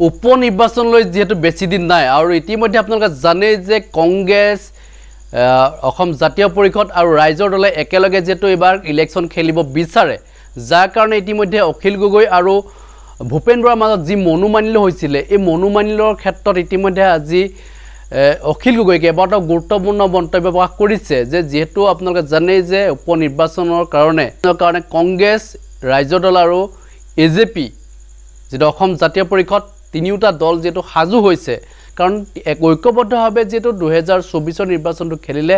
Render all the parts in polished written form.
উপ নিৰ্বাচনলৈ যেহেতু বেছি দিন নাই আৰু ইতিমধ্যে আপোনালোকে জানে যে কংগ্ৰেছ অসম জাতীয় পৰিষদ আৰু ৰাইজৰ দলে একেলগে যেহেতু এবাৰ ইলেকশ্যন খেলিব বিচাৰে যাৰ কাৰণে ইতিমধ্যে অখিল গগৈ আৰু ভূপেন বৰাৰ মাজত যি মনোমালিন্য হৈছিল এই মনোমালিন্যৰ ক্ষেত্ৰত ইতিমধ্যে আজি অখিল গগৈ কেইবাটাও গুৰুত্বপূৰ্ণ মন্তব্য প্ৰকাশ কৰিছে যে যেহেতু আপোনালোকে জানে যে উপ নিৰ্বাচনৰ কাৰণে কংগ্ৰেছ ৰাইজৰ দল আৰু এজেপি যেটো অসম জাতীয় পৰিষদ তিনিওটা দল যেটো সাজু হৈছে কাৰণ এক ঐক্যবদ্ধভাৱে যেটো 2024 নিৰ্বাচনটো খেলিলে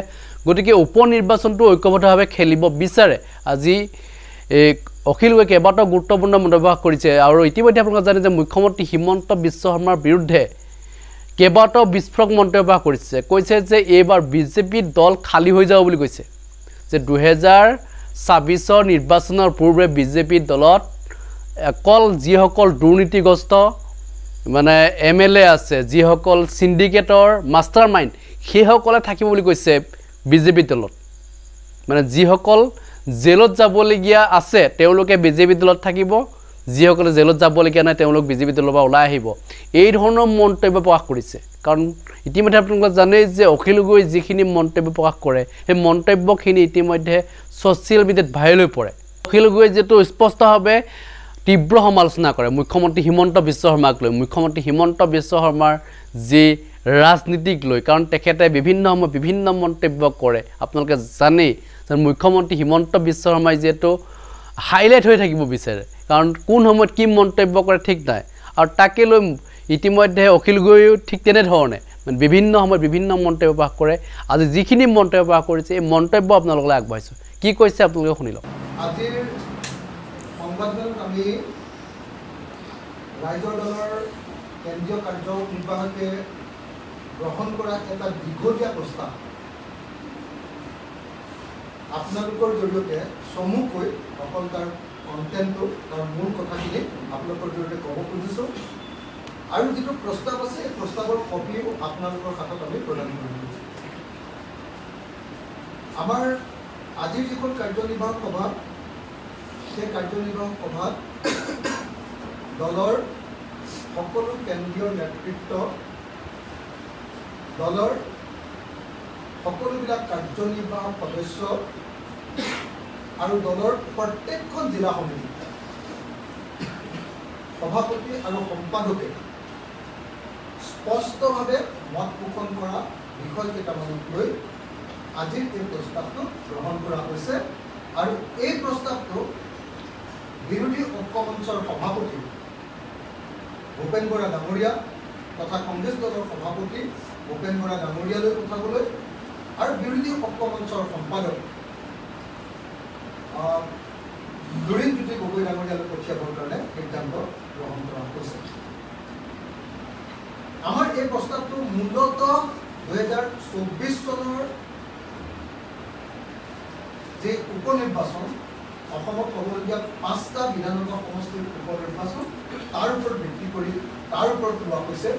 গতিকে উপ নিৰ্বাচনটো ঐক্যবদ্ধভাৱে খেলিব বিচাৰে আজি অখিল গগৈ কেইবাটাও গুৰুত্বপূৰ্ণ মন্তব্য প্ৰকাশ কৰিছে আৰু ইতিমধ্যে আপোনালোকে জানে যে মুখ্যমন্ত্ৰী হিমন্ত বিশ্ব শৰ্মাৰ বিৰুদ্ধে কেইবাটাও বিস্ফোৰক মন্তব্য প্ৰকাশ কৰিছে কৈছে যে এইবাৰ বিজেপি দল খালী হৈ যাব বুলি কৈছে যে 2026 নিৰ্বাচনৰ পূৰ্বে বিজেপি দলত অকল যিসকল দুৰ্নীতিগ্ৰস্ত মানে এমএলএ আছে যিসকল সিন্ডিকেটৰ মাষ্টাৰ মাইণ্ড সেইসকলে থাকিব বুলি কৈছে বিজেপি দলত মানে যিসকল জেলত যাবলগীয়া আছে তেওঁলোকে বিজেপি দলত থাকিব যিসকলে জেলত যাবলগীয়া নাই তেওঁলোক বিজেপি দলৰ পৰা ওলাই আহিব এই ধৰণৰ মন্তব্য প্ৰকাশ কৰিছে কাৰণ ইতিমধ্যে আপোনালোকে জানে যে অখিল গগৈ যিখিনি মন্তব্য প্ৰকাশ কৰে সেই মন্তব্যখিনি ইতিমধ্যে ছ'চিয়েল মিডিয়াত ভাইৰেল হৈ পৰে অখিল গগৈ যেটো স্পষ্টভাৱে তীব্ৰ সমালোচনা কৰে মুখ্যমন্ত্ৰী হিমন্ত বিশ্ব শৰ্মাক লৈ মুখ্যমন্ত্ৰী হিমন্ত বিশ্ব শৰ্মাৰ যি ৰাজনীতিক লৈ কাৰণ তেখেতে বিভিন্ন মন্তব্য কৰে আপোনালোকে জানে যে মুখ্যমন্ত্ৰী হিমন্ত বিশ্ব শৰ্মাই যেটো হাইলাইট হৈ থাকিব বিচাৰে কাৰণ কোন সময়ত কি মন্তব্য কৰে ঠিক নাই আৰু তাকে লৈ ইতিমধ্যে অখিল গগৈও ঠিক তেনে ধৰণে মানে বিভিন্ন সময়ত বিভিন্ন মন্তব্য প্ৰকাশ কৰে আজি যিখিনি মন্তব্য প্ৰকাশ কৰিছে এই মন্তব্য আপোনালোকলৈ আগবঢ়াইছো কি কৈছে আপোনালোকে শুনি লওক আজিৰ সংবাদমেলত আমি ৰাইজৰ দলৰ কেন্দ্ৰীয় কাৰ্যনিৰ্বাহকে গ্ৰহণ কৰা এটা দীঘলীয়া প্ৰস্তাৱ আপোনালোকৰ জৰিয়তে চমুকৈ অকল তাৰ কণ্টেণ্টটো তাৰ মূল কথাখিনি আপোনালোকৰ জৰিয়তে ক'ব খুজিছোঁ আৰু যিটো প্ৰস্তাৱ আছে এই প্ৰস্তাৱৰ কপিও আপোনালোকৰ হাতত আমি প্ৰদান কৰিম আমাৰ আজিৰ যিখন কাৰ্যনিৰ্বাহক সভা সেই কাৰ্যনিৰ্বাহক সভাত দলৰ সকলো কেন্দ্ৰীয় নেতৃত্ব দলৰ সকলোবিলাক কাৰ্যনিৰ্বাহক সদস্য আৰু দলৰ প্ৰত্যেকখন জিলা সমিতি সভাপতি আৰু সম্পাদকে স্পষ্টভাৱে মত পোষণ কৰা বিষয় কেইটামানক লৈ আজিৰ এই প্ৰস্তাৱটো গ্ৰহণ কৰা হৈছে আৰু এই প্ৰস্তাৱটো বিৰোধী ঐক্যমঞ্চৰ সভাপতি ভূপেন বৰা ডাঙৰীয়া তথা কংগ্ৰেছ দলৰ সভাপতি ভূপেন বৰা ডাঙৰীয়ালৈ পঠাবলৈ আৰু বিৰোধী ঐক্যমঞ্চৰ সম্পাদক লুৰিণজ্যোতি গগৈ ডাঙৰীয়ালৈ পঠিয়াবৰ কাৰণে সিদ্ধান্ত গ্ৰহণ কৰা হৈছে আমাৰ এই প্ৰস্তাৱটো মূলতঃ 2024 চনৰ যে উপ নিৰ্বাচন অসমত হ'বলগীয়া 5টা বিধানসভা সমষ্টিৰ উপ নিৰ্বাচন তাৰ ওপৰত ভিত্তি কৰি তাৰ ওপৰত লোৱা হৈছে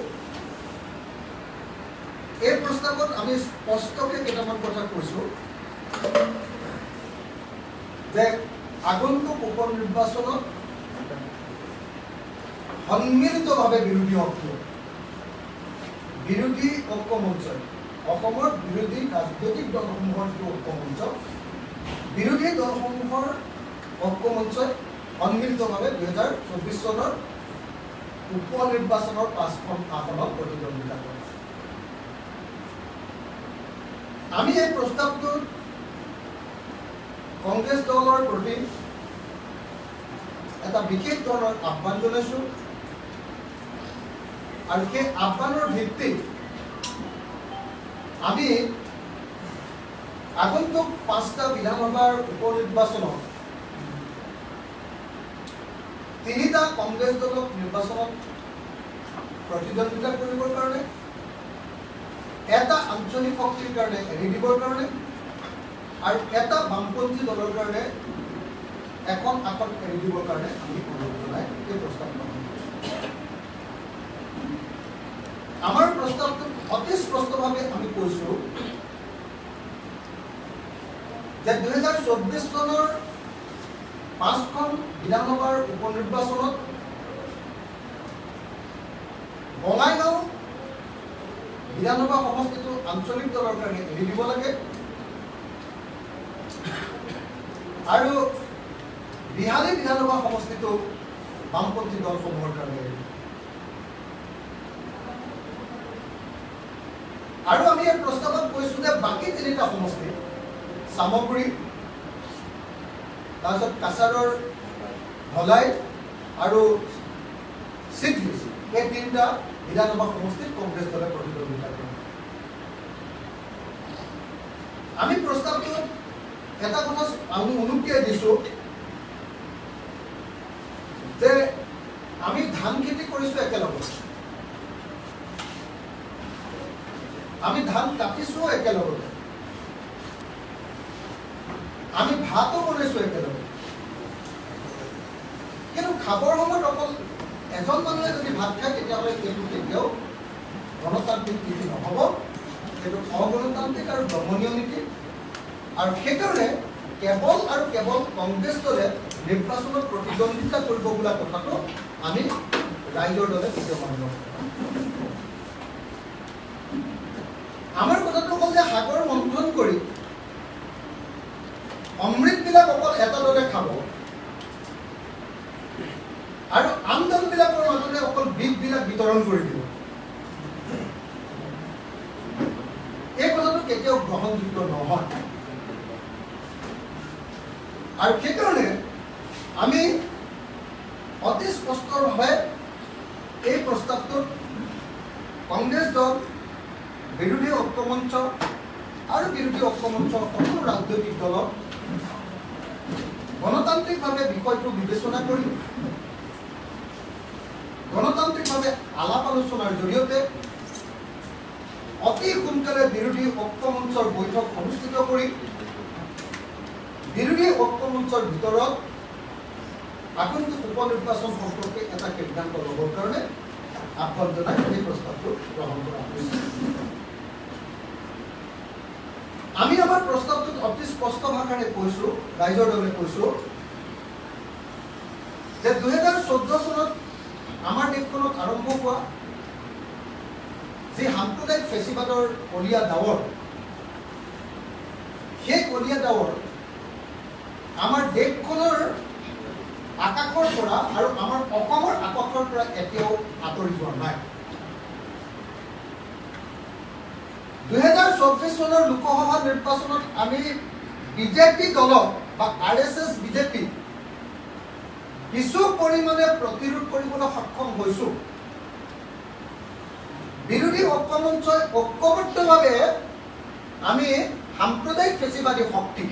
এই প্ৰস্তাৱত আমি স্পষ্টকৈ কেইটামান কথা কৈছোঁ যে আগন্তুক উপ নিৰ্বাচনত সন্মিলিতভাৱে বিৰোধী ঐক্যমঞ্চই অসমৰ বিৰোধী ৰাজনৈতিক দলসমূহৰ যিটো ঐক্যমঞ্চ বিৰোধী দলসমূহৰ ঐক্যমঞ্চই সন্মিলিতভাৱে 2024 চনৰ উপ নিৰ্বাচনৰ 5খন আসনত প্ৰতিদ্বন্দ্বিতা কৰে আমি এই প্ৰস্তাৱটোত কংগ্ৰেছ দলৰ প্ৰতি এটা বিশেষ ধৰণৰ আহ্বান জনাইছোঁ আৰু সেই আহ্বানৰ ভিত্তিত আমি আগন্তুক 5টা বিধানসভাৰ উপ নিৰ্বাচনত 3টা কংগ্ৰেছ দলক নিৰ্বাচনত প্ৰতিদ্বন্দ্বিতা কৰিবৰ কাৰণে এটা আঞ্চলিক শক্তিৰ কাৰণে এৰি দিবৰ কাৰণে আৰু এটা বামপন্থী দলৰ কাৰণে এখন আসন এৰি দিবৰ কাৰণে আমি অনুৰোধ জনাই এই প্ৰস্তাৱ গ্ৰহণ কৰিছোঁ আমাৰ প্ৰস্তাৱটো অতি স্পষ্টভাৱে আমি কৈছোঁ যে 2024 চনৰ 5খন বিধানসভাৰ উপ নিৰ্বাচনত বিধানসভা সমষ্টিটো আঞ্চলিক দলৰ কাৰণে এৰি দিব লাগে আৰু বিহালী বিধানসভা সমষ্টিটো বামপন্থী দলসমূহৰ কাৰণে এৰি দিব। আৰু আমি এই প্ৰস্তাৱত কৈছোঁ যে বাকী 3টা সমষ্টি চামগুৰি, তাৰপিছত কাছাৰৰ ধলাই আৰু চিডলি, এই 3টা বিধানসভা সমষ্টিত কংগ্ৰেছ দলে প্ৰতিদ্বন্দ্বিতা কৰে। আমি প্ৰস্তাৱটো এটা কথা আমি উনুকিয়াই দিছোঁ যে আমি ধান খেতি কৰিছোঁ একেলগে, আমি ধান কাটিছোঁ একেলগে, আমি ভাতো বনাইছোঁ একেলগে, কিন্তু খাবৰ সময়ত অকল এজন মানুহে যদি ভাত খায় তেতিয়াহ'লে এইটো কেতিয়াও গণতান্ত্ৰিক নীতি নহ'ব, সেইটো অগণতান্ত্ৰিক আৰু দমনীয় নীতি। আৰু সেইকাৰণে কেৱল আৰু কেৱল কংগ্ৰেছ দলে নিৰ্বাচনত প্ৰতিদ্বন্দ্বিতা কৰিব বোলা কথাটো আমি ৰাইজৰ দলে কেতিয়াও মানিব নোৱাৰোঁ। আমাৰ কথাটো হ'ল যে সাগৰ মন্থন কৰি অমৃতবিলাক অকল এটা দলে খাব আৰু আন দলবিলাকৰ মাজতে অকল বিধবিলাক বিতৰণ কৰি দিব, এই কথাটো কেতিয়াও গ্ৰহণযোগ্য নহয়। আৰু সেইকাৰণে আমি অতি স্পষ্টভাৱে এই প্ৰস্তাৱটোত কংগ্ৰেছ দল, বিৰোধী ঐক্যমঞ্চ আৰু বিৰোধী ঐক্যমঞ্চ সকলো ৰাজনৈতিক দলক গণতান্ত্ৰিকভাৱে বিষয়টো বিবেচনা কৰি গণতান্ত্ৰিকভাৱে আলাপ আলোচনাৰ জৰিয়তে অতি সোনকালে বিৰোধী ঐক্যমঞ্চৰ বৈঠক অনুষ্ঠিত কৰি বিৰোধী ঐক্যমঞ্চৰ ভিতৰত আগন্তুক উপনিৰ্বাচন সম্পৰ্কে এটা সিদ্ধান্ত ল'বৰ কাৰণে আহ্বান জনাই এই প্ৰস্তাৱটো গ্ৰহণ কৰা হৈছে। আমি আমাৰ প্ৰস্তাৱটোত অতি স্পষ্ট ভাষাৰে কৈছোঁ, ৰাইজৰ দলে কৈছোঁ যে 2014 চনত আমাৰ দেশখনত আৰম্ভ হোৱা যি সাম্প্ৰদায়িক ফেচিবাদৰ কলীয়া ডাৱৰ, সেই কলীয়া ডাৱৰ আমাৰ দেশখনৰ আকাশৰ পৰা আৰু আমাৰ অসমৰ আকাশৰ পৰা এতিয়াও আঁতৰি যোৱা নাই। 2024 চনৰ লোকসভা নিৰ্বাচনত আমি বিজেপি দলক বা RSS বিজেপি কিছু পৰিমাণে প্ৰতিৰোধ কৰিবলৈ সক্ষম হৈছোঁ। বিৰোধী ঐক্যমঞ্চই ঐক্যবদ্ধভাৱে আমি সাম্প্ৰদায়িক ফেচিবাদী শক্তি,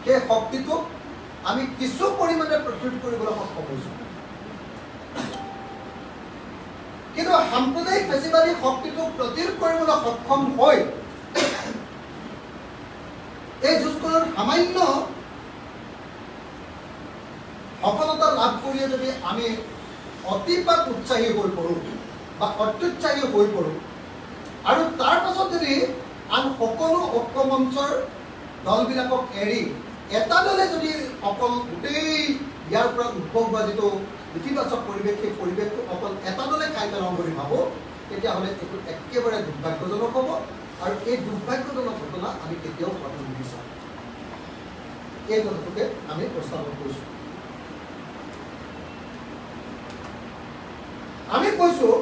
সেই শক্তিটোক আমি কিছু পৰিমাণে প্ৰতিৰোধ কৰিবলৈ সক্ষম হৈছোঁ। কিন্তু সাম্প্ৰদায়িক ফেচিবাদী শক্তিটোক প্ৰতিৰোধ কৰিবলৈ সক্ষম হৈ এই যুঁজখনত সামান্য সফলতা লাভ কৰিয়ে যদি আমি অতিপাত উৎসাহী হৈ পৰোঁ বা অত্যুৎসাহী হৈ পৰোঁ আৰু তাৰ পাছত যদি আন সকলো ঐক্যমঞ্চৰ দলবিলাকক এৰি এটা দলে যদি অকল গোটেই ইয়াৰ পৰা উদ্ভৱ হোৱা যিটো ইতিবাচক পৰিৱেশ, সেই পৰিৱেশটো অকল এটা দলে খাই পেলাওঁ বুলি ভাবোঁ, তেতিয়াহ'লে এইটো একেবাৰে দুৰ্ভাগ্যজনক হ'ব আৰু এই দুৰ্ভাগ্যজনক ঘটনা আমি কেতিয়াও হোৱাটো নিবিচাৰোঁ। এই কথাটোকে আমি প্ৰস্তাৱত কৈছোঁ। আমি কৈছোঁ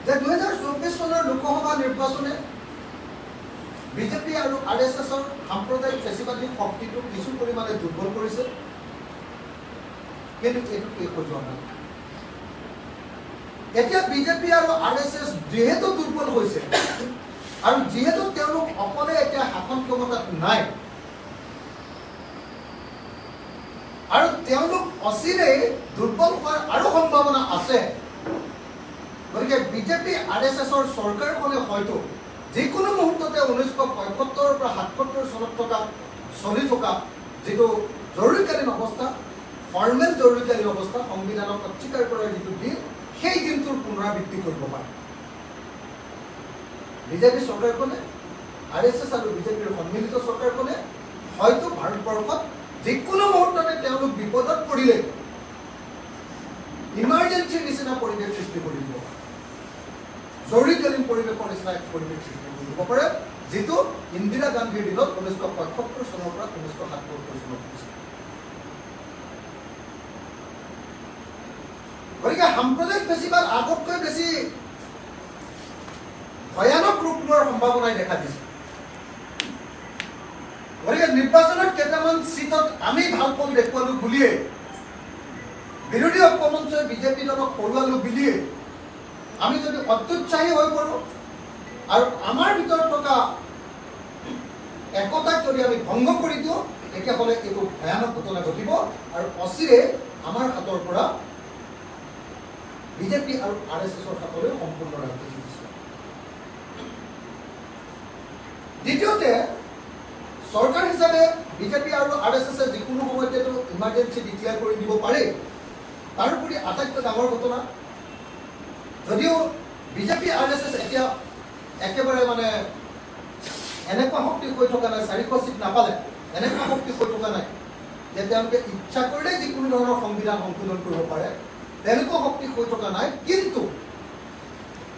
যে 2024 চনৰ লোকসভা নিৰ্বাচনে বিজেপি আৰু RSSৰ সাম্প্ৰদায়িক ফেচিবাদী শক্তিটো কিছু পৰিমাণে দুৰ্বল কৰিছে, কিন্তু এইটো শেষ হৈ যোৱা নাই। এতিয়া বিজেপি আৰু RSS যিহেতু দুৰ্বল হৈছে আৰু যিহেতু তেওঁলোক অকলে এতিয়া শাসন ক্ষমতাত নাই আৰু তেওঁলোক অচিৰেই দুৰ্বল হোৱাৰ আৰু সম্ভাৱনা আছে, গতিকে বিজেপি RSSৰ চৰকাৰখনে হয়তো যিকোনো মুহূৰ্ততে 1975 পৰা 77 চনত চলি থকা যিটো জৰুৰীকালীন অৱস্থা, ফৰ্মেল জৰুৰীকালীন অৱস্থা, সংবিধানক অস্বীকাৰ কৰাৰ যিটো দিন, সেই দিনটোৰ পুনৰাবৃত্তি কৰিব পাৰে। বিজেপি চৰকাৰখনে, RSS আৰু বিজেপিৰ সন্মিলিত চৰকাৰখনে হয়তো ভাৰতবৰ্ষত যিকোনো মুহূৰ্ততে তেওঁলোক বিপদত পৰিলে ইমাৰ্জেঞ্চিৰ নিচিনা পৰিৱেশ সৃষ্টি কৰি দিব পাৰে। জৰুৰীকালীন পৰিৱেশৰ নিচিনা এক পৰিৱেশ সৃষ্টি কৰি দিব পাৰে, যিটো ইন্দিৰা গান্ধীৰ দিনত 1975 চনৰ পৰা 1977 চনত হৈছিল। গতিকে সাম্প্ৰদায়িক ফেচিবাদ আগতকৈ বেছি ভয়ানক ৰূপ লোৱাৰ সম্ভাৱনাই দেখা দিছে। গতিকে নিৰ্বাচনত কেইটামান চিটত আমি ভাল ফল দেখুৱালো বুলিয়ে, বিৰোধী ঐক্যমঞ্চই বিজেপি দলক হৰুৱালো বুলিয়ে আমি যদি অত্যুৎসাহী হৈ পৰোঁ আৰু আমাৰ ভিতৰত থকা একতাক যদি আমি ভংগ কৰি দিওঁ, তেতিয়াহ'লে এইটো ভয়ানক ঘটনা ঘটিব আৰু অচিৰে আমাৰ হাতৰ পৰা বিজেপি আৰু RSSৰ হাতলৈ সম্পূৰ্ণ ৰাজ্য দিছে। দ্বিতীয়তে, চৰকাৰ হিচাপে বিজেপি আৰু RSSে যিকোনো সময়তেতো ইমাৰ্জেঞ্চি ডিক্লেয়াৰ কৰি দিব পাৰে। তাৰোপৰি আটাইতকৈ ডাঙৰ ঘটনা, যদিও বিজেপি RSS এতিয়া একেবাৰে মানে এনেকুৱা শক্তি হৈ থকা নাই, 400 চিট নাপালে এনেকুৱা শক্তি হৈ থকা নাই যে তেওঁলোকে ইচ্ছা কৰিলে যিকোনো ধৰণৰ সংবিধান সংশোধন কৰিব পাৰে, তেনেকুৱা শক্তি হৈ থকা নাই। কিন্তু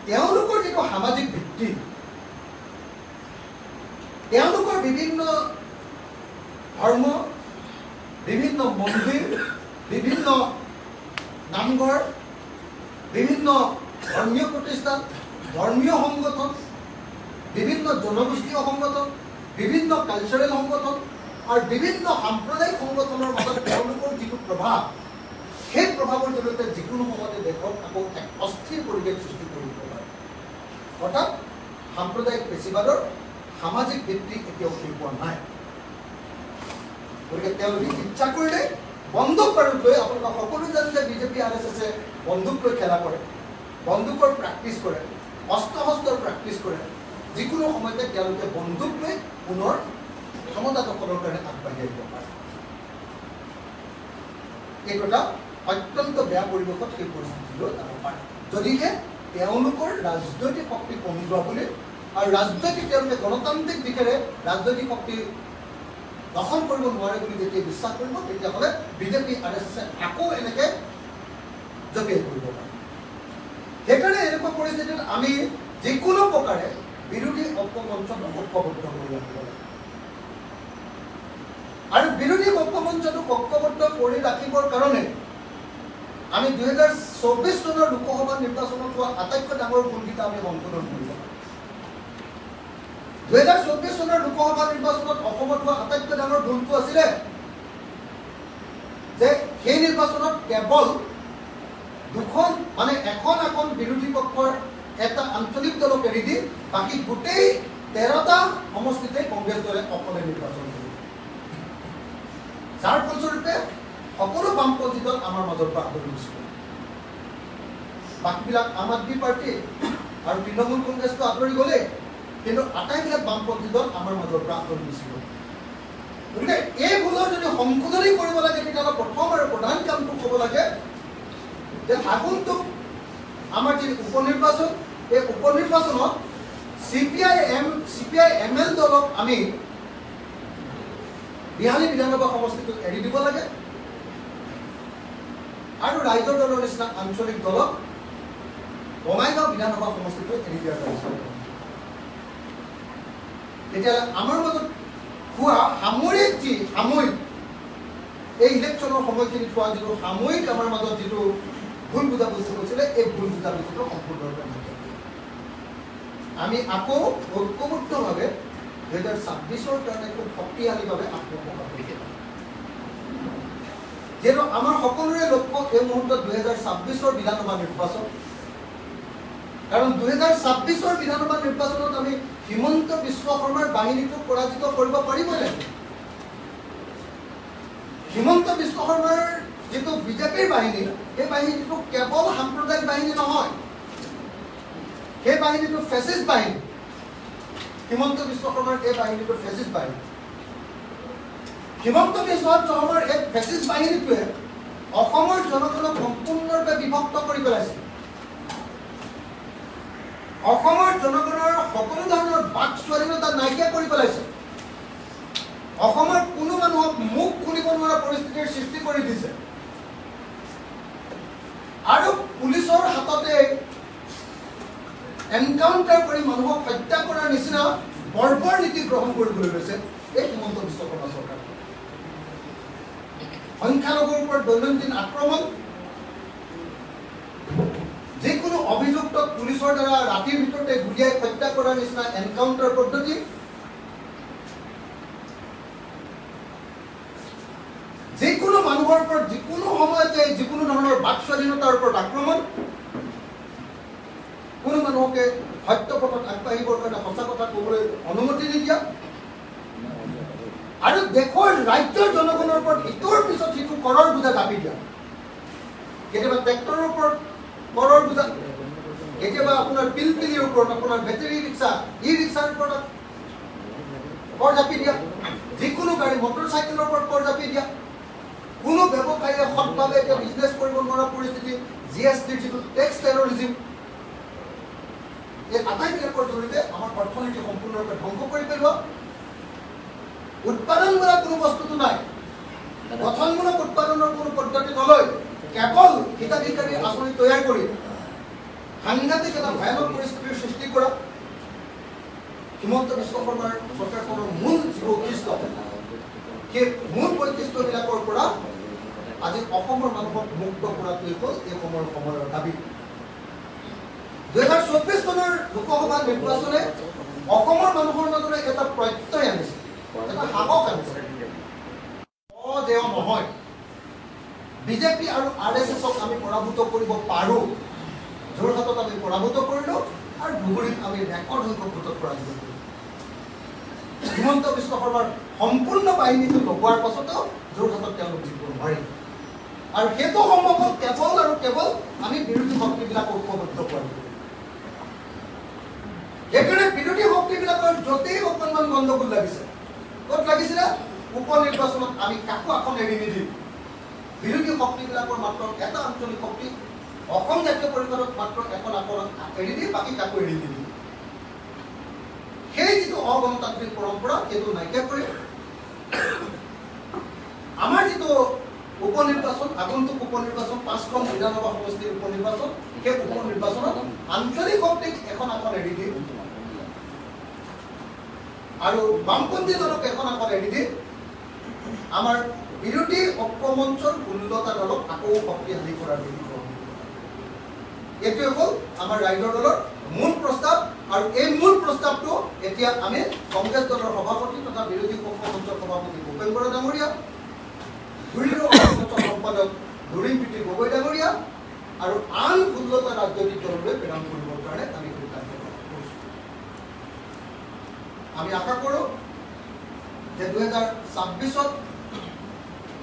তেওঁলোকৰ যিটো সামাজিক ভিত্তি, তেওঁলোকৰ বিভিন্ন ধৰ্ম, বিভিন্ন মন্দিৰ, বিভিন্ন নামঘৰ, বিভিন্ন ধৰ্মীয় প্ৰতিষ্ঠান, ধৰ্মীয় সংগঠন, বিভিন্ন জনগোষ্ঠীয় সংগঠন, বিভিন্ন কালচাৰেল সংগঠন আৰু বিভিন্ন সাম্প্ৰদায়িক সংগঠনৰ মাজত তেওঁলোকৰ যিটো প্ৰভাৱ, সেই প্ৰভাৱৰ জৰিয়তে যিকোনো সময়তে দেশত আকৌ এক অস্থিৰ পৰিৱেশ সৃষ্টি কৰিব পাৰে। অৰ্থাৎ সাম্প্ৰদায়িক ফেচিবাদৰ সামাজিক ভিত্তি এতিয়াও হৈ পোৱা নাই। গতিকে তেওঁলোকে ইচ্ছা কৰিলে বন্দুক বাৰুদ লৈ, আপোনালোকে সকলো জানে যে বিজেপি RSSে বন্দুক লৈ খেলা কৰে, বন্দুকৰ প্ৰেক্টিচ কৰে, অস্ত্ৰ শস্ত্ৰৰ প্ৰেক্টিচ কৰে। যিকোনো সময়তে তেওঁলোকে বন্দুক লৈ পুনৰ ক্ষমতা দখলৰ কাৰণে আগবাঢ়ি আহিব পাৰে। এইটো এটা অত্যন্ত বেয়া পৰিৱেশত সেই পৰিস্থিতিলৈ যাব পাৰে, যদিহে তেওঁলোকৰ ৰাজনৈতিক শক্তি কমি যোৱা বুলি আৰু ৰাজনৈতিক তেওঁলোকে গণতান্ত্ৰিক দিশেৰে ৰাজনৈতিক শক্তি দখল কৰিব নোৱাৰে বুলি যেতিয়া বিশ্বাস কৰিব, তেতিয়াহ'লে বিজেপি RSSে আকৌ এনেকৈ জপিয়াই কৰিব পাৰে। সেইকাৰণে এনেকুৱা পৰিস্থিতিত আমি যিকোনো প্ৰকাৰে বিৰোধী ঐক্যমঞ্চক ঐক্যবদ্ধ কৰি ৰাখিব লাগে আৰু বিৰোধী ঐক্যমঞ্চটোক ঐক্যবদ্ধ কৰি ৰাখিবৰ কাৰণে আমি 2024 চনৰ লোকসভা নিৰ্বাচনত হোৱা আটাইতকৈ ডাঙৰ ভুলকেইটা আমি সংশোধন কৰিব লাগে। 2024 চনৰ লোকসভা নিৰ্বাচনত অসমত হোৱা আটাইতকৈ ডাঙৰ ভুলটো আছিলে যে সেই নিৰ্বাচনত কেৱল দুখন মানে এখন বিৰোধী পক্ষৰ এটা আঞ্চলিক দলক এৰি দি বাকী গোটেই 13টা সমষ্টিতে কংগ্ৰেছ দলে অকলে নিৰ্বাচন কৰিব, যাৰ ফলস্বৰূপে সকলো বামপন্থী দল আমাৰ মাজৰ পৰা আঁতৰি গৈছিল। বাকীবিলাক আম আদমি পাৰ্টি আৰু তৃণমূল কংগ্ৰেছটো আঁতৰি গ'লে, কিন্তু আটাইবিলাক বামপন্থী দল আমাৰ মাজৰ পৰা আঁতৰি গৈছিল। গতিকে এই ভুলৰ যদি সংশোধনী কৰিব লাগে, তেতিয়াহ'লে প্ৰথম আৰু প্ৰধান কামটো হ'ব লাগে যে আগন্তুক আমাৰ যি উপনিৰ্বাচন, এই উপনিৰ্বাচনত CPI-ML দলক আমি বিহালী বিধানসভা সমষ্টিটোক এৰি দিব লাগে আৰু ৰাইজৰ দলৰ নিচিনা আঞ্চলিক দলক বঙাইগাঁও বিধানসভা সমষ্টিটো এৰি দিয়াৰ ব্যৱস্থা কৰিব। তেতিয়াহ'লে আমাৰ মাজত হোৱা সাময়িক এই ইলেকশ্যনৰ সময়খিনিত হোৱা যিটো সাময়িক আমাৰ মাজত যিটো ভুল বুজাবুজি হৈছিলে, এই ভুল বুজাবুজিটো সম্পূৰ্ণৰূপে নাইকিয়া আমি আকৌ ঐক্যবদ্ধভাৱে 2026 কাৰণে খুব শক্তিশালীভাৱে আত্মপ্ৰকাশ কৰিব লাগে। যিহেতু আমাৰ সকলোৰে লক্ষ্য এই মুহূৰ্তত 2026 বিধানসভা নিৰ্বাচন, কাৰণ 2026 বিধানসভা নিৰ্বাচনত আমি হিমন্ত বিশ্ব শৰ্মাৰ বাহিনীটোক পৰাজিত কৰিব পাৰিব লাগিব। হিমন্ত বিশ্ব শৰ্মাৰ যিটো বিজেপিৰ বাহিনী, সেই বাহিনীটো কেৱল সাম্প্ৰদায়িক বাহিনী নহয়, সেই বাহিনীটো ফেচিষ্ট বাহিনী। হিমন্ত বিশ্ব শৰ্মাৰ এই বাহিনীটো ফেচিষ্ট বাহিনী। হিমন্ত বিশ্ব শৰ্মাৰ এই ফেচিষ্ট বাহিনীটোৱে অসমৰ জনগণক সম্পূৰ্ণৰূপে বিভক্ত কৰি পেলাইছে। অসমৰ জনগণৰ সকলো ধৰণৰ বাক স্বাধীনতা নাইকিয়া কৰি পেলাইছে। অসমৰ কোনো মানুহক মুখ খুলিব নোৱাৰা পৰিস্থিতিৰ সৃষ্টি কৰি দিছে আৰু পুলিচৰ হাততে এনকাউণ্টাৰ কৰি মানুহক হত্যা কৰাৰ নিচিনা বৰ্বৰ নীতি গ্ৰহণ কৰিবলৈ লৈছে এই হিমন্ত বিশ্ব শৰ্মা চৰকাৰ। সংখ্যালঘুৰ ওপৰত দৈনন্দিন আক্ৰমণ, যিকোনো অভিযুক্তক পুলিচৰ দ্বাৰা ৰাতিৰ ভিতৰতে গুলিয়াই হত্যা কৰাৰ নিচিনা এনকাউণ্টাৰ পদ্ধতি, যিকোনো মানুহৰ ওপৰত যিকোনো সময়তে যিকোনো ধৰণৰ বাক স্বাধীনতাৰ ওপৰত আক্ৰমণ, কোনো মানুহকে সত্য পথত আগবাঢ়িবৰ কাৰণে সঁচা কথা ক'বলৈ অনুমতি নিদিয়া, আৰু দেশৰ ৰাজ্যৰ জনগণৰ ওপৰত ইটোৰ পিছত সিটো কৰৰ বোজা জাপি দিয়া। কেতিয়াবা ট্ৰেক্টৰৰ ওপৰত কৰৰ বোজা, কেতিয়াবা আপোনাৰ পিলপিলিৰ ওপৰত, আপোনাৰ বেটেৰী ৰিক্সা, ই ৰিক্সাৰ ওপৰত কৰ জাপি দিয়া, যিকোনো গাড়ী মটৰ চাইকেলৰ ওপৰত কৰ জাপি দিয়া। কোনো ব্যৱসায়ীয়ে সৎভাৱে এতিয়া বিজনেছ কৰিব নোৱাৰা পৰিস্থিতি, GSTৰ যিটো টেক্স টেৰৰিজিম, এই আটাইবিলাকৰ জৰিয়তে আমাৰ অৰ্থনীতি সম্পূৰ্ণৰূপে ধ্বংস কৰি পেলোৱা। উৎপাদনমূলক কোনো বস্তুটো নাই, গঠনমূলক উৎপাদনৰ কোনো পদ্ধতি নলয়, কেৱল হিতাধিকাৰী আঁচনি তৈয়াৰ কৰি সাংঘাতিক এটা ভয়ানক পৰিস্থিতিৰ সৃষ্টি কৰা হিমন্ত বিশ্ব শৰ্মাৰ চৰকাৰখনৰ মূল যি বৈশিষ্ট্য, সেই মূল বৈশিষ্ট্যবিলাকৰ পৰা আজি অসমৰ মানুহক মুক্ত কৰাটোৱেই হ'ল এই সময়ৰ দাবী। 2024 চনৰ লোকসভা নিৰ্বাচনে অসমৰ মানুহৰ মাজলৈ এটা প্ৰত্যয় আনিছে, এটা সাহস আনিছে। অদেয় নহয়, বিজেপি আৰু RSSক আমি পৰাভূত কৰিব পাৰোঁ। যোৰহাটত আমি পৰাভূত কৰিলোঁ আৰু ধুবুৰীত আমি ৰেকৰ্ড সংখ্যক ভোটত পৰাজিত কৰিলোঁ। হিমন্ত বিশ্ব শৰ্মাৰ সম্পূৰ্ণ বাহিনীটো লগোৱাৰ পাছতো যোৰহাটত তেওঁলোক জিকিব নোৱাৰিল। আৰু সেইটো সম্ভৱ হ'ল কেৱল আৰু কেৱল আমি বিৰোধী শক্তিবিলাক ঐক্যবদ্ধ কৰি। সেইকাৰণে বিৰোধী শক্তিবিলাকৰ য'তেই অকণমান গণ্ডগোল লাগিছে, ক'ত লাগিছিলে, উপ নিৰ্বাচনত আমি কাকো আসন এৰি নিদিম। বিৰোধী শক্তিবিলাকৰ মাত্ৰ এটা আঞ্চলিক শক্তি, অসম জাতীয় পৰিষদত মাত্ৰ এখন আসন এৰি দি বাকী কাকো এৰি নিদিম। সেই যিটো অগণতান্ত্ৰিক পৰম্পৰা সেইটো নাইকিয়া কৰি আমাৰ যিটো উপনিৰ্বাচন, আগন্তুক উপনিৰ্বাচন, 5খন বিধানসভা সমষ্টিৰ উপনিৰ্বাচন, সেই উপনিৰ্বাচনত আঞ্চলিক শক্তিক এখন আসন এৰি দি আৰু বামপন্থী দলক এখন আসন এৰি দি আমাৰ বিৰোধী ঐক্যমঞ্চৰ 16টা দলক আকৌ শক্তিশালী কৰাৰ দিশত এইটোৱে হ'ল আমাৰ ৰাইজৰ দলৰ মূল প্ৰস্তাৱ। আৰু এই মূল প্ৰস্তাৱটো এতিয়া আমি কংগ্ৰেছ দলৰ সভাপতি তথা বিৰোধী ঐক্যমঞ্চৰ সভাপতি ভূপেন বৰা ডাঙৰীয়া, ধুবুৰীৰ ঐক্যমঞ্চৰ সম্পাদক ধুৰিণজ্যোতি গগৈ ডাঙৰীয়া আৰু আন 16টা ৰাজনৈতিক দললৈ প্ৰেৰণ কৰিবৰ কাৰণে আমি সিদ্ধান্ত কৰিছোঁ। আমি আশা কৰোঁ যে 2026ত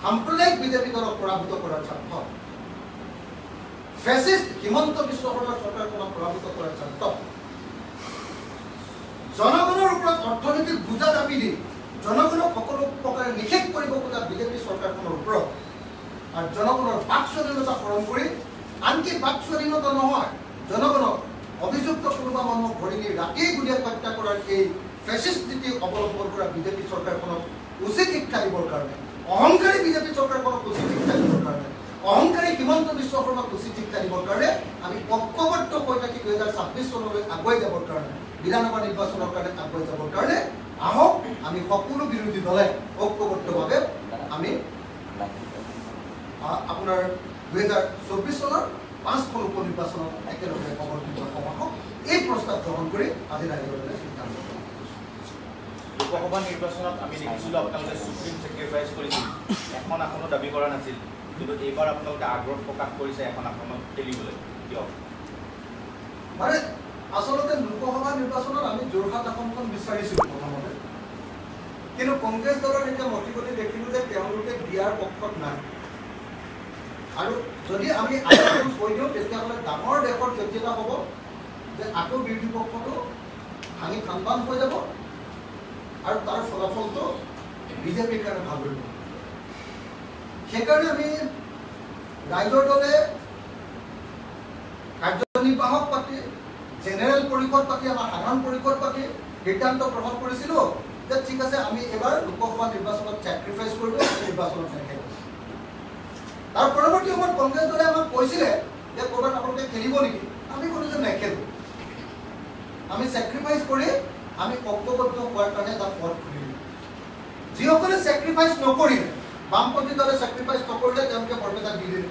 সাম্প্ৰদায়িক বিজেপি দলক পৰাভূত কৰাৰ স্বাৰ্থত, ফেচিষ্ট হিমন্ত বিশ্ব শৰ্মাৰ চৰকাৰখনক পৰাভূত কৰাৰ স্বাৰ্থত, জনগণৰ ওপৰত অৰ্থনৈতিক বোজা জাপি দি জনগণক সকলো প্ৰকাৰে নিষেধ কৰিব খোজা বিজেপি চৰকাৰখনৰ ওপৰত আৰু জনগণৰ বাক স্বাধীনতা হৰণ কৰি, আনকি বাক স্বাধীনতা নহয়, জনগণক অভিযুক্ত কোনোবা মানুহক ধৰি নি ৰাতিয়ে গুলীয়াই হত্যা কৰাৰ এই ফেচিষ্ট নীতি অৱলম্বন কৰা বিজেপি চৰকাৰখনক উচিত শিক্ষা দিবৰ কাৰণে, অহংকাৰী বিজেপি চৰকাৰখনক উচিত শিক্ষা দিবৰ কাৰণে, অহংকাৰী হিমন্ত বিশ্ব শৰ্মাক উচিত শিক্ষা দিবৰ কাৰণে আমি ঐক্যবদ্ধ হৈ থাকি 2026 চনলৈ আগুৱাই যাবৰ কাৰণে, বিধানসভা নিৰ্বাচনৰ কাৰণে আগুৱাই যাবৰ কাৰণে আহক আমি সকলো বিৰোধী দলে ঐক্যবদ্ধভাৱে আমি আপোনাৰ 2024 চনৰ 5খন উপনিৰ্বাচনত একেলগে সমৰ্থিত সভাসক এই প্ৰস্তাৱ গ্ৰহণ কৰি আজি ৰাইজৰ দলে সিদ্ধান্ত গ্ৰহণ কৰিছোঁ। লোকসভা নিৰ্বাচনত আমি দেখিছিলোঁ আপোনালোকে সুপ্ৰিম চেক্ৰিফাইচ কৰিছিল, এখন আসনো দাবী কৰা নাছিল, কিন্তু এইবাৰ আপোনালোকে আগ্ৰহ প্ৰকাশ কৰিছে এখন আসনত খেলিবলৈ, কিয়? মানে আচলতে লোকসভা নিৰ্বাচনত আমি যোৰহাট আসনখন বিচাৰিছিলোঁ প্ৰথমতে, কিন্তু কংগ্ৰেছ দলৰ এতিয়া মতিগতি দেখিলোঁ যে তেওঁলোকে দিয়াৰ পক্ষত নাই। আৰু যদি আমি আসনখন কৈ দিওঁ তেতিয়াহ'লে ডাঙৰ দেশৰ ক্ষতি এটা হ'ব যে আকৌ বিৰোধী পক্ষটো ভাঙি থানবান হৈ যাব আৰু তাৰ ফলাফলটো বিজেপিৰ কাৰণে ভাল হৈ যাব। সেইকাৰণে আমি ৰাইজৰ দলে কাৰ্যনিৰ্বাহক পাতি, জেনেৰেল পৰিষদ পাতি, আমাৰ সাধাৰণ পৰিষদ পাতি সিদ্ধান্ত গ্ৰহণ কৰিছিলোঁ যে ঠিক আছে আমি এবাৰ লোকসভা নিৰ্বাচনত চেক্ৰিফাইচ কৰিব, নিৰ্বাচনত নেখেলোঁ। তাৰ পৰৱৰ্তী সময়ত কংগ্ৰেছ দলে আমাক কৈছিলে যে ক'ৰবাত আপোনালোকে খেলিব নেকি, আমি ক'লোঁ যে নেখেলোঁ। আমি চেক্ৰিফাইচ কৰি আমি ঐক্যবদ্ধ হোৱাৰ কাৰণে এটা পথ খুলিলোঁ। যিসকলে চেক্ৰিফাইচ নকৰিলে, বামপন্থী দলে চেক্ৰিফাইচ নকৰিলে তেওঁলোকে বৰপেটা দি দিলে।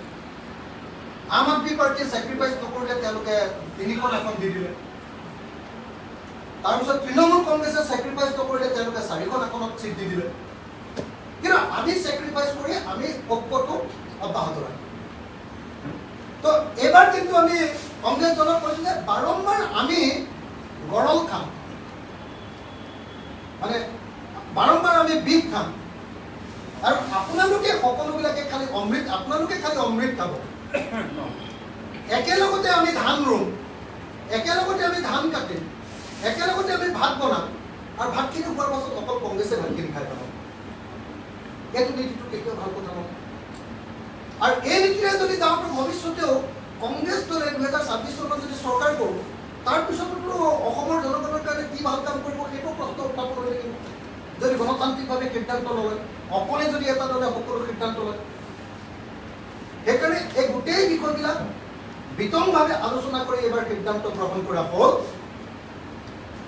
আম আদমি পাৰ্টীয়ে চেক্ৰিফাইচ নকৰিলে তেওঁলোকে 3খন আসন দি দিলে। তাৰপিছত তৃণমূল কংগ্ৰেছে চেক্ৰিফাইচ নকৰিলে তেওঁলোকে 4খন আসনত চিট দি দিলে। কিন্তু আমি চেক্ৰিফাইচ কৰি আমি ঐক্যটো অব্যাহত ৰাখিম। তো এবাৰ কিন্তু আমি কংগ্ৰেছ দলক কৈছোঁ যে বাৰম্বাৰ আমি গৰল খাম, মানে বাৰম্বাৰ আমি বিষ খাম, আৰু আপোনালোকে সকলোবিলাকে খালি অমৃত, আপোনালোকে খালি অমৃত খাব। একেলগতে আমি ধান ৰুম, একেলগতে আমি ধান কাটিম, একেলগতে আমি ভাত বনাম, আৰু ভাতখিনি খোৱাৰ পাছত অকল কংগ্ৰেছে ভাতখিনি খাই পাব। এইটো নীতিটো কেতিয়াও ভাল কথা নহয়। আৰু এই নীতিৰে যদি যাওঁতে ভৱিষ্যতেও কংগ্ৰেছ দলে 2026 চনত যদি চৰকাৰ কৰোঁ, তাৰপিছততো অসমৰ জনগণৰ কাৰণে কি ভাল কাম কৰিব সেইটো প্ৰশ্ন উত্থাপন হৈ থাকিব। যদি গণতান্ত্ৰিকভাৱে সিদ্ধান্ত লয়, অকলে যদি এটা দলে সকলো সিদ্ধান্ত লয়। সেইকাৰণে এই গোটেই বিষয়বিলাক বিতংভাৱে আলোচনা কৰি এইবাৰ সিদ্ধান্ত গ্ৰহণ কৰা হ'ল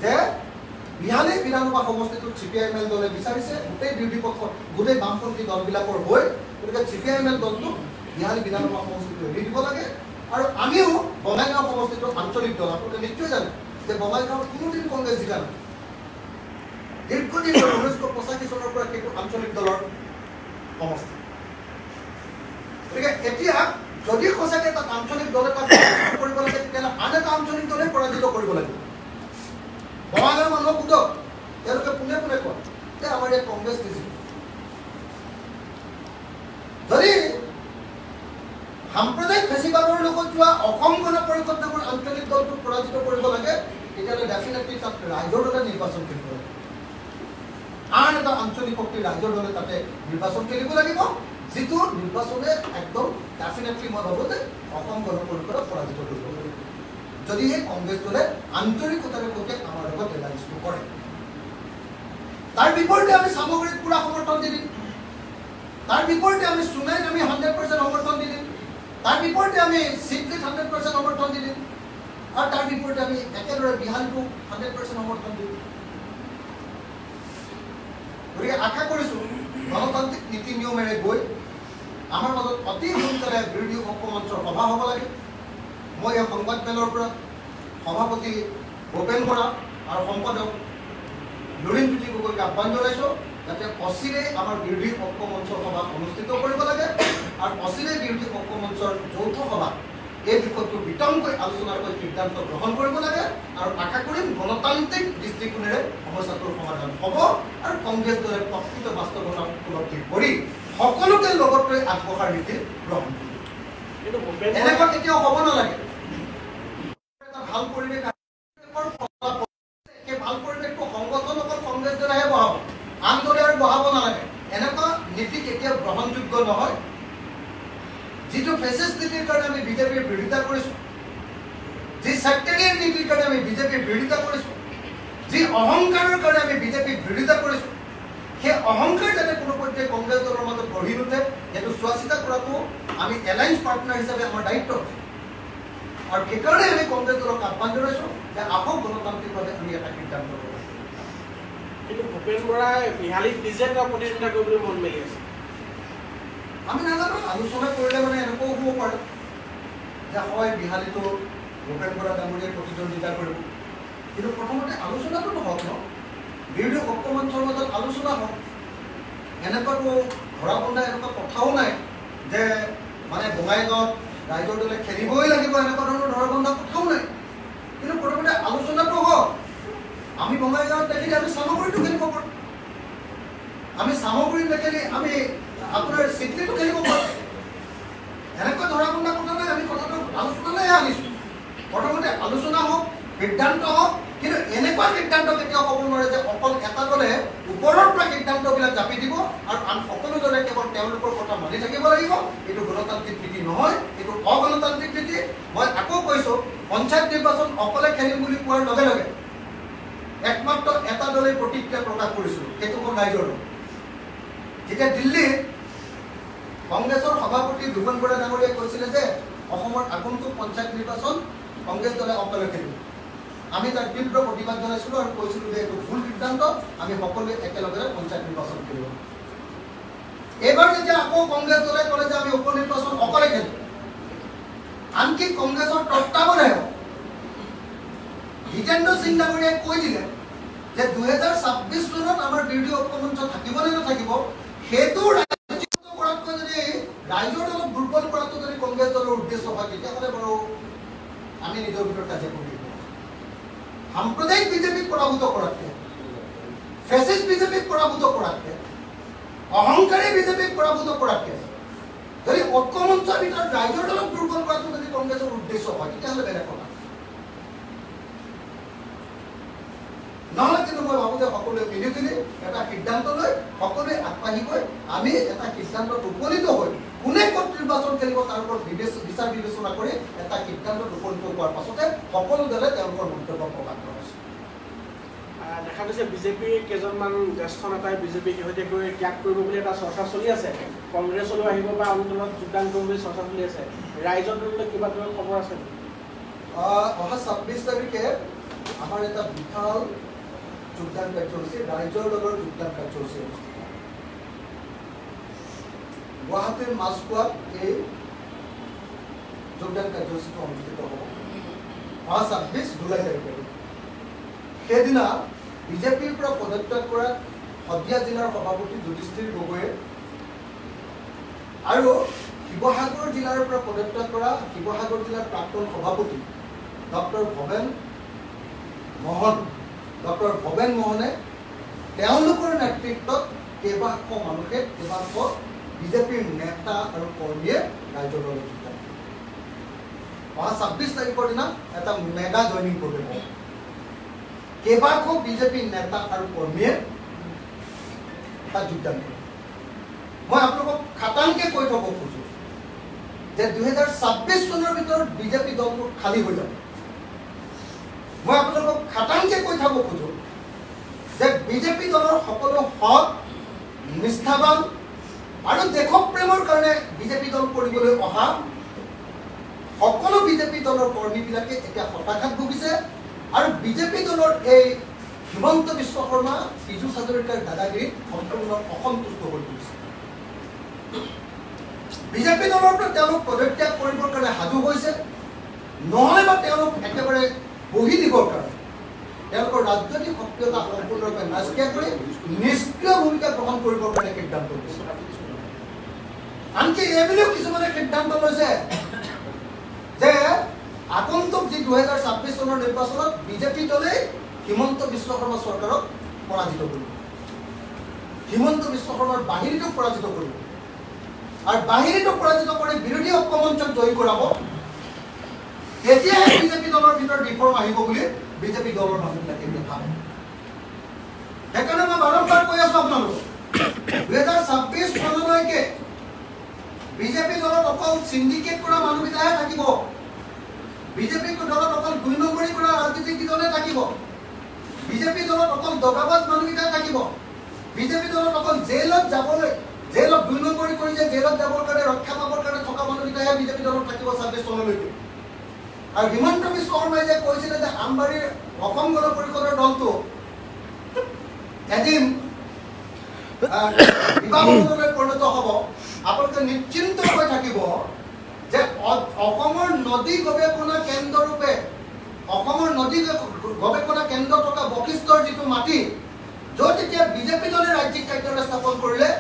যে 42 সমষ্টিটোত CPIML দলে বিচাৰিছে, গোটেই বিৰোধী পক্ষ, গোটেই বামপন্থী দলবিলাকৰ হৈ, গতিকে CPIML দলটো 42 সমষ্টিটো এৰি দিব লাগে। আৰু আমিও বঙাইগাঁও সমষ্টিটো আঞ্চলিক দল, আপোনালোকে নিশ্চয় জানে যে বঙাইগাঁৱত কোনোদিন কংগ্ৰেছ জিকা নাই। দীৰ্ঘদিন 1985 চনৰ পৰা সেইটো আঞ্চলিক দলৰ সমষ্টি। গতিকে এতিয়া যদি সঁচাকৈ তাত আঞ্চলিক দল এটা কৰিব লাগে, তেতিয়াহ'লে আন এটা আঞ্চলিক দলে পৰাজিত কৰিব লাগিব। বঙাইগাঁৱৰ মানুহক সোধক, তেওঁলোকে পোনে পোনে কয় যে আমাৰ ইয়াত কংগ্ৰেছ নিজিব। যদি সাম্প্ৰদায়িক ফেচিবাদৰ লগত যোৱা অসম গণ পৰিষদ নামৰ আঞ্চলিক দলটোক পৰাজিত কৰিব লাগে, তেতিয়াহ'লে ডেফিনেটলি তাত ৰাইজৰ দলে নিৰ্বাচন খেলিব লাগিব। আন এটা আঞ্চলিক শক্তিৰ ৰাইজৰ দলে তাতে নিৰ্বাচন খেলিব লাগিব, যিটো নিৰ্বাচনে একদম ডেফিনেটলি মই ভাবোঁ যে অসম গণ পৰিষদক পৰাজিত কৰিব লাগিব, যদিহে কংগ্ৰেছ দলে আন্তৰিকতাৰে সৈতে আমাৰ লগত এলায়েন্সটো কৰে। তাৰ বিপৰীতে আমি সামগ্ৰীক পুৰা সমৰ্থন দি দিম, তাৰ বিপৰীতে আমি সোণাইত আমি 100% সমৰ্থন দি দিম, তাৰ বিপৰীতে আমি চিটলিত 100% সমৰ্থন দি দিম, আৰু তাৰ বিপৰীতে আমি একেদৰে বিহাৰটো 100% সমৰ্থন দি দিম। গতিকে আশা কৰিছোঁ গণতান্ত্ৰিক নীতি নিয়মেৰে গৈ আমাৰ মাজত অতি সোনকালে বিৰোধী ঐক্য মঞ্চৰ সভা হ'ব লাগে। মই এই সংবাদমেলৰ পৰা সভাপতি ভূপেন বৰা আৰু সম্পাদক লুৰিণজ্যোতি গগৈক আহ্বান জনাইছোঁ যাতে অচিৰেই আমাৰ বিৰোধী ঐক্য মঞ্চৰ সভা অনুষ্ঠিত কৰিব লাগে, আৰু অচিৰেই বিৰোধী ঐক্য মঞ্চৰ যৌথ সভা এই বিষয়টো বিতংকৈ আলোচনা কৰি সিদ্ধান্ত গ্ৰহণ কৰিব লাগে। আৰু আশা কৰিম গণতান্ত্ৰিক দৃষ্টিকোণেৰে সমস্যাটোৰ সমাধান হ'ব, আৰু কংগ্ৰেছ দলে প্ৰকৃত বাস্তৱতা উপলব্ধি কৰি সকলোকে লগত লৈ আগবঢ়াৰ নীতি গ্ৰহণ কৰিব। এনেকুৱা কেতিয়াও হ'ব নালাগে। এটা ভাল পৰিৱেশ, সেই ভাল পৰিৱেশটো সংগঠন অকল কংগ্ৰেছ দলেহে বঢ়াব, আন দলে আৰু বঢ়াব নালাগে। এনেকুৱা নীতি কেতিয়াও গ্ৰহণযোগ্য নহয়। যিটো ফেচিষ্ট নীতিৰ কাৰণে আমি বিজেপিৰ বিৰোধিতা কৰিছোঁ, যি ছেক্টেৰিয়ান নীতিৰ কাৰণে আমি বিজেপিৰ বিৰোধিতা কৰিছোঁ, যি অহংকাৰৰ কাৰণে আমি বিজেপিৰ বিৰোধিতা কৰিছোঁ, সেই অহংকাৰ যাতে কোনো পৰ্যায়ে কংগ্ৰেছ দলৰ মাজত গঢ়ি নুঠে, সেইটো চোৱা চিতা কৰাটো আমি এলায়েন্স পাৰ্টনাৰ হিচাপে আমাৰ দায়িত্ব। আৰু সেইকাৰণে আমি কংগ্ৰেছ দলক আহ্বান জনাইছোঁ যে আহক গণতান্ত্ৰিকভাৱে আমি এটা সিদ্ধান্ত ল'ব। কিন্তু ভূপেন বৰাই বিহালীত নিজে তেওঁ প্ৰতিযোগিতা কৰিবলৈ মন মেলি আছে। আমি নাজানো, আলোচনা কৰিলে মানে এনেকুৱাও হ'ব পাৰে যে হয় বিহালীটো ভূপেন বৰা ডাঙৰীয়াই প্ৰতিদ্বন্দ্বিতা কৰিব, কিন্তু প্ৰথমতে আলোচনাটো নহওক ন, বিৰোধী ঐক্য মঞ্চৰ মাজত আলোচনা হওক। এনেকুৱাতো ধৰা বন্ধা এনেকুৱা কথাও নাই যে মানে বঙাইগাঁৱত ৰাইজৰ দলে খেলিবই লাগিব, এনেকুৱা ধৰণৰ ধৰা বন্ধা কথাও নাই। কিন্তু প্ৰথমতে আলোচনাটো হওক। আমি বঙাইগাঁৱত দেখিলে আমি চামগুৰিটো খেলিব পাৰোঁ, আমি চামগুৰিত নেখেলি আমি আপোনাৰ চিটলিটো খেলিব পাৰোঁ। এনেকুৱা ধৰা বন্ধা কথা নাই, আমি কথাটো আলোচনালৈহে আনিছোঁ। প্ৰথমতে আলোচনা হওক, সিদ্ধান্ত হওক, কিন্তু এনেকুৱা সিদ্ধান্ত কেতিয়াও হ'ব নোৱাৰে যে অকল এটা দলে ওপৰৰ পৰা সিদ্ধান্তবিলাক জাপি দিব আৰু আন সকলো দলে কেৱল তেওঁলোকৰ কথা মানি থাকিব লাগিব। এইটো গণতান্ত্ৰিক নীতি নহয়, এইটো অগণতান্ত্ৰিক নীতি। মই আকৌ কৈছোঁ, পঞ্চায়ত নিৰ্বাচন অকলে খেলিম বুলি কোৱাৰ লগে লগে একমাত্ৰ এটা দলে প্ৰতিক্ৰিয়া প্ৰকাশ কৰিছিলোঁ, সেইটো হ'ল ৰাইজৰ দল। যেতিয়া দিল্লীত কংগ্ৰেছৰ সভাপতি ভূপেন বৰা ডাঙৰীয়াই কৈছিলে যে অসমৰ আগন্তুক পঞ্চায়ত নিৰ্বাচন কংগ্ৰেছ দলে অকলে খেলিব, আমি তাৰ তীব্ৰ প্ৰতিবাদ জনাইছিলোঁ আৰু কৈছিলোঁ যে এইটো ভুল সিদ্ধান্ত, আমি সকলোৱে একেলগে পঞ্চায়ত নিৰ্বাচন কৰিব। এইবাৰ যেতিয়া আকৌ কংগ্ৰেছ দলে ক'লে যে আমি উপ নিৰ্বাচন অকলে খেলিম, আনকি কংগ্ৰেছৰ তত্ত্বাৱধায়ক জিতেন্দ্ৰ সিং ডাঙৰীয়াই কৈ দিলে যে 2026 চনত আমাৰ বিৰোধী ঐক্যমঞ্চ থাকিব নে নাথাকিব, সেইটো কৰাতকৈ যদি ৰাইজৰ দলক দুৰ্বল কৰাটো যদি কংগ্ৰেছ দলৰ উদ্দেশ্য হয়, তেতিয়াহ'লে বাৰু আমি নিজৰ ভিতৰত কাজিয়া কৰি দিব। সাম্প্ৰদায়িক বিজেপিক পৰাভূত কৰাতকৈ, ফেচিষ্ট বিজেপিক পৰাভূত কৰাতকৈ, অহংকাৰী বিজেপিক পৰাভূত কৰাতকৈ যদি ঐক্যমঞ্চৰ ভিতৰত ৰাইজৰ দলক দুৰ্বল কৰাটো যদি কংগ্ৰেছৰ উদ্দেশ্য হয়, তেতিয়াহ'লে বেলেগ কথা। নহ'লে কিন্তু মই ভাবোঁ যে সকলোৱে মিলি জুলি এটা সিদ্ধান্ত লৈ সকলোৱে আগবাঢ়ি গৈ আমি এটা সিদ্ধান্তত উপনীত হৈ কোনে ক'ত নিৰ্বাচন খেলিব তাৰ ওপৰত বিচাৰ বিবেচনা কৰি এটা সিদ্ধান্তত উপনীত হোৱাৰ পাছতে সকলো দলে তেওঁলোকৰ মন্তব্য প্ৰকাশ কৰিছে। দেখা গৈছে বিজেপিৰ কেইজনমান জ্যেষ্ঠ নেতাই বিজেপিৰ শেহতীয়াকৈ ত্যাগ কৰিব বুলি এটা চৰ্চা চলি আছে, কংগ্ৰেছলৈ আহিব বা আন দলত যোগদান কৰিব বুলি চৰ্চা চলি আছে। ৰাইজৰ দললৈ কিবা ধৰণৰ খবৰ আছে নেকি? অহা 26 তাৰিখে আমাৰ এটা বিশাল যোগদান কাৰ্যসূচী, ৰাইজৰ দলৰ যোগদান কাৰ্যসূচী অনুষ্ঠিত গুৱাহাটীৰ মাছখোৱাত এই যোগদান কাৰ্যসূচীটো অনুষ্ঠিত হ'ব অহা 26 জুলাই তাৰিখে। সেইদিনা বিজেপিৰ পৰা পদত্যাগ কৰা শদিয়া জিলাৰ সভাপতি যুধিষ্ঠিৰ গগৈয়ে আৰু শিৱসাগৰ জিলাৰ পৰা পদত্যাগ কৰা শিৱসাগৰ জিলাৰ প্ৰাক্তন সভাপতি ডক্টৰ ভৱেন মোহনে তেওঁলোকৰ নেতৃত্বত কেইবাশ মানুহে কেইবাশ বিজেপিৰ নেতা আৰু কৰ্মীয়ে ৰাইজৰ দলত যোগদান কৰে। অহা 26 তাৰিখৰ দিনা এটা মেগা জইনিং প্ৰগ্ৰেম হ'ব। কেইবাশ বিজেপিৰ নেতা আৰু কৰ্মীয়ে তাত যোগদান কৰে। মই আপোনালোকক খাটাংকে কৈ থব খোজোঁ যে 2026 চনৰ ভিতৰত বিজেপি দলটো খালী হৈ যাব। মই আপোনালোকক খাটাংকে কৈ থব খোজোঁ যে বিজেপি দলৰ সকলো সৎ, নিষ্ঠাবান আৰু দেশপ্ৰেমৰ কাৰণে বিজেপি দল কৰিবলৈ অহা সকলো বিজেপি দলৰ কৰ্মীবিলাকে এতিয়া হতাশাত ভুগিছে আৰু বিজেপি দলৰ এই হিমন্ত বিশ্ব শৰ্মা, পীযুষ হাজৰিকাৰ দাদাগিৰিত সম্পূৰ্ণ অসন্তুষ্ট হৈ পৰিছে। বিজেপি দলৰ পৰা তেওঁলোক পদত্যাগ কৰিবৰ কাৰণে সাজু হৈছে, নহ'লে বা তেওঁলোক একেবাৰে বহি দিবৰ কাৰণে তেওঁলোকৰ ৰাজনৈতিক সক্ৰিয়তা সম্পূৰ্ণৰূপে নাইকিয়া কৰি নিষ্ক্ৰিয় ভূমিকা গ্ৰহণ কৰিবৰ কাৰণে সিদ্ধান্ত লৈছে। আনকি এইবুলিও কিছুমানে সিদ্ধান্ত লৈছে যে আগন্তুক যি 2026 চনৰ নিৰ্বাচনত বিজেপি দলে হিমন্ত বিশ্ব শৰ্মা চৰকাৰক পৰাজিত কৰিব, হিমন্ত বিশ্ব শৰ্মাৰ বাহিনীটোক পৰাজিত কৰিব আৰু বাহিনীটোক পৰাজিত কৰি বিৰোধী ঐক্যমঞ্চক জয়ী কৰাব। তেতিয়াহে বিজেপি দলৰ ভিতৰত ৰিফৰ্ম আহিব বুলি বিজেপি দলৰ মানুহবিলাকে ভাবে। সেইকাৰণে মই বাৰম্বাৰ কৈ আছো আপোনালোকক 2026 চনলৈকে বিজেপি দলত অকল চিণ্ডিকেট কৰা মানুহকেইটাহে থাকিব, বিজেপি দলত অকল 2 নম্বৰী কৰা ৰাজনীতিক দলে থাকিব, বিজেপি দলত অকল দগাবাজ মানুহকেইটাই থাকিব, বিজেপি দলত অকল জেলত 2 নম্বৰী কৰি যে জেলত যাবৰ কাৰণে ৰক্ষা পাবৰ কাৰণে থকা মানুহকেইটাহে বিজেপি দলত থাকিব 26 চনলৈকে। আৰু হিমন্ত বিশ্ব শৰ্মাই যে কৈছিলে যে আমবাৰীৰ অসম গণ পৰিষদৰ দলটো এদিন বিবাহলৈ পৰিণত হ'ব, আপোনালোকে নিশ্চিন্ত হৈ থাকিব যে অসমৰ নদী গৱেষণা কেন্দ্ৰৰূপে অসমৰ নদী গৱেষণা কেন্দ্ৰ থকা বশিষ্ঠৰ যিটো মাটি, য'ত এতিয়া বিজেপি দলে ৰাজ্যিক কাৰ্যালয় স্থাপন কৰিলে,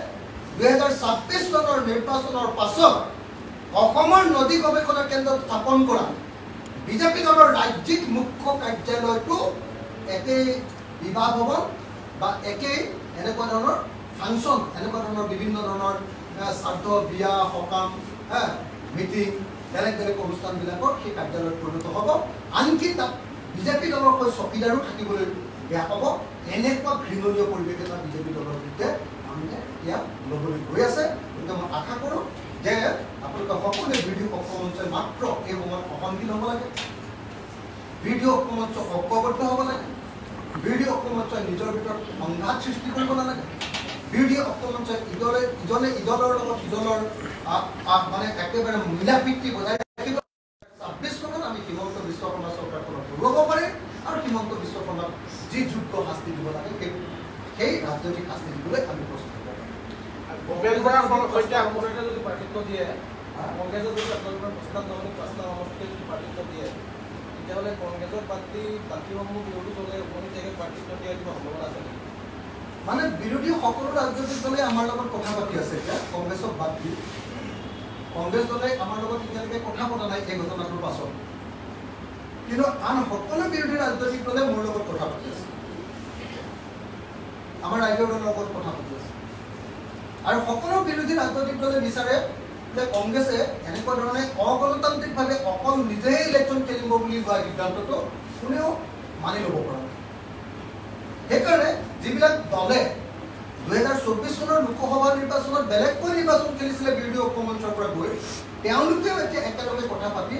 2026 চনৰ নিৰ্বাচনৰ পাছত অসমৰ নদী গৱেষণা কেন্দ্ৰ স্থাপন কৰা বিজেপি দলৰ ৰাজ্যিক মুখ্য কাৰ্যালয়টো একেই বিবাহ ভৱন বা একেই এনেকুৱা ধৰণৰ ফাংচন, এনেকুৱা ধৰণৰ বিভিন্ন ধৰণৰ শ্ৰাদ্ধ, বিয়া, সকাম, মিটিং, বেলেগ বেলেগ অনুষ্ঠানবিলাকৰ সেই কাৰ্যালয়ত পৰিণত হ'ব। আনকি তাত বিজেপি দলৰ হৈ চকীদাৰো থাকিবলৈ বেয়া পাব। এনেকুৱা ঘৃণনীয় পৰিৱেশ এটা বিজেপি দলৰ বিৰুদ্ধে মানুহে এতিয়া ল'বলৈ গৈ আছে। গতিকে মই আশা কৰোঁ যে আপোনালোকে সকলোৱে বিৰোধী ঐক্যমঞ্চই মাত্ৰ এই সময়ত অশান্তি ল'ব লাগে, বিৰোধী ঐক্যমঞ্চ ঐক্যবদ্ধ হ'ব লাগে, বিৰোধী ঐক্যমঞ্চই নিজৰ ভিতৰত সংঘাত সৃষ্টি কৰিব নালাগে, বিৰোধী ঐক্যমঞ্চই ইজনে ইদলৰ লগত ইদলৰ মানে একেবাৰে মিলা প্ৰীতি বজাই ৰাখিব। 26 চনত আমি হিমন্ত বিশ্ব শৰ্মা চৰকাৰখনক ঘূৰাব পাৰিম আৰু হিমন্ত বিশ্ব শৰ্মাক যি যোগ্য শাস্তি দিব লাগে সেই ৰাজনৈতিক শাস্তি দিবলৈ আমি প্ৰস্তুত ভূপেন বৰাৰ সৈতে কংগ্ৰেছে যদি প্ৰাৰ্থিত্ব দিয়ে, কংগ্ৰেছে যদি আপোনালোকৰ প্ৰস্তাৱ নহ'লে প্ৰস্তাৱ সমষ্টিকে যদি প্ৰাৰ্থিত্ব দিয়ে, তেতিয়াহ'লে কংগ্ৰেছৰ প্ৰাৰ্থীসমূহ বিৰোধী দলে উপনীতাকে প্ৰাৰ্থিত্ব দিয়াৰ কিবা সম্ভাৱনা আছে নেকি? মানে বিৰোধী সকলো ৰাজনৈতিক দলে আমাৰ লগত কথা পাতি আছে এতিয়া কংগ্ৰেছক বাদ দি কংগ্ৰেছ দলে আমাৰ লগত এতিয়ালৈকে কথা পতা নাই এই ঘটনাটোৰ পাছত কিন্তু আন সকলো বিৰোধী ৰাজনৈতিক দলে মোৰ লগত কথা পাতি আছে আমাৰ ৰাইজৰ দলৰ লগত কথা পাতি আছে আৰু সকলো বিৰোধী ৰাজনৈতিক দলে বিচাৰে যে কংগ্ৰেছে এনেকুৱা ধৰণে অগণতান্ত্ৰিকভাৱে অকল নিজেই ইলেকশ্যন খেলিব বুলি হোৱা সিদ্ধান্তটো কোনেও মানি ল'ব পৰা নাই সেইকাৰণে যিবিলাক দলে 2024 চনৰ লোকসভা নিৰ্বাচনত বেলেগকৈ নিৰ্বাচন খেলিছিলে বিৰোধী ঐক্যমঞ্চৰ পৰা গৈ তেওঁলোকেও এতিয়া একেলগে কথা পাতি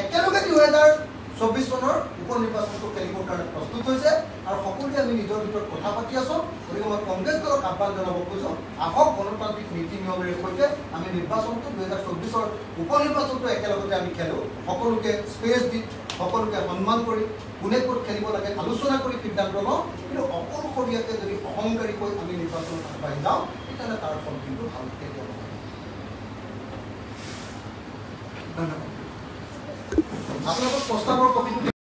একেলগে 2024 চনৰ উপ নিৰ্বাচনটো খেলিবৰ কাৰণে প্ৰস্তুত হৈছে আৰু সকলোৱে আমি নিজৰ ভিতৰত কথা পাতি আছোঁ গতিকে মই কংগ্ৰেছ দলক আহ্বান জনাব খোজোঁ আহক গণতান্ত্ৰিক নীতি নিয়মেৰে সৈতে আমি নিৰ্বাচনটো 2024 উপ নিৰ্বাচনটো একেলগতে আমি খেলোঁ সকলোকে স্পেচ দি সকলোকে সন্মান কৰি কোনে ক'ত খেলিব লাগে আলোচনা কৰি সিদ্ধান্ত লওঁ কিন্তু অকলশৰীয়াকৈ যদি অহংকাৰীকৈ আমি নিৰ্বাচনত আগবাঢ়ি যাওঁ তেতিয়াহ'লে তাৰ ফল কিন্তু ভাল কেতিয়াও নহয় ধন্যবাদ আপোনালোকৰ প্ৰস্তাৱৰ কপিটো